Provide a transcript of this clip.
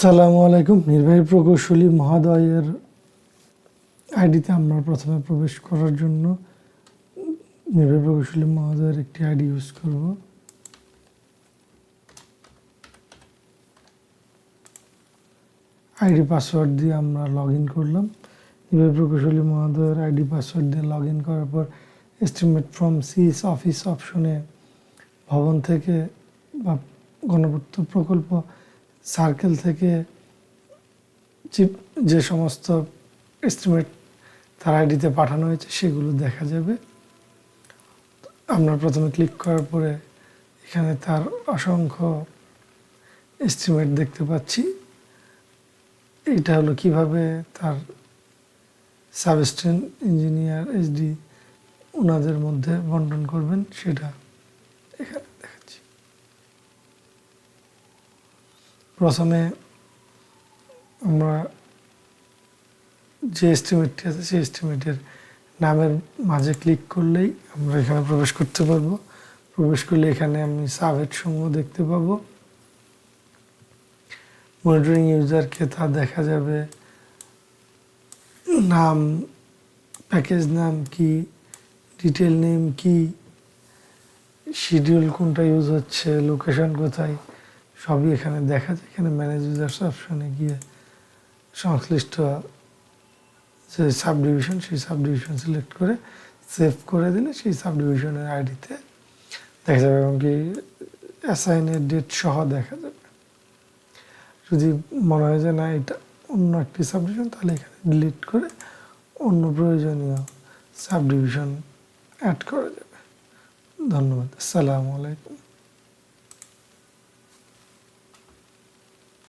আসসালামু আলাইকুম। নির্বাহী প্রকৌশলী মহোদয়ের আইডিতে আমরা প্রথমে প্রবেশ করার জন্য নির্বাহী প্রকৌশলী মহোদয়ের একটি আইডি ইউজ করব। আইডি পাসওয়ার্ড দিয়ে আমরা লগ ইন করলাম। নির্বাহী প্রকৌশলী মহোদয়ের আইডি পাসওয়ার্ড দিয়ে লগ ইন করার পর এস্টিমেট ফ্রম সিএস অফিস অপশনে ভবন থেকে বা গণপূর্ত প্রকল্প সার্কেল থেকে যে সমস্ত এস্টিমেট তার আইডিতে পাঠানো হয়েছে সেগুলো দেখা যাবে। আমরা প্রথমে ক্লিক করার পরে এখানে তার অসংখ্য এস্টিমেট দেখতে পাচ্ছি। এটা হলো কিভাবে তার সাবস্টেন্ট ইঞ্জিনিয়ার এসডি ওনাদের মধ্যে বন্টন করবেন সেটা এখানে দেখাচ্ছি। প্রথমে আমরা যে এস্টিমেটটি আছে সেই এস্টিমেটের নামের মাঝে ক্লিক করলেই আমরা এখানে প্রবেশ করতে পারবো। প্রবেশ করলে এখানে আমি সাবহেড সমূহ দেখতে পাবো। মনিটরিং ইউজারকে তা দেখা যাবে, নাম, প্যাকেজ নাম কি, ডিটেল নেম কি, শিডিউল কোনটা ইউজ হচ্ছে, লোকেশন কোথায়, সবই এখানে দেখা যায়। এখানে ম্যানেজ ইউজার্স অপশনে গিয়ে সংশ্লিষ্ট যে সাবডিভিশন সেই সাবডিভিশন সিলেক্ট করে সেভ করে দিলে সেই সাবডিভিশনের আইডিতে দেখা যাবে এবং কি অ্যাসাইনের ডেট সহ দেখা যাবে। যদি মনে হয় যে না এটা অন্য একটি সাবডিভিশন তাহলে এখানে ডিলিট করে অন্য প্রয়োজনীয় সাবডিভিশন অ্যাড করা যাবে। ধন্যবাদ। আসসালামু আলাইকুম।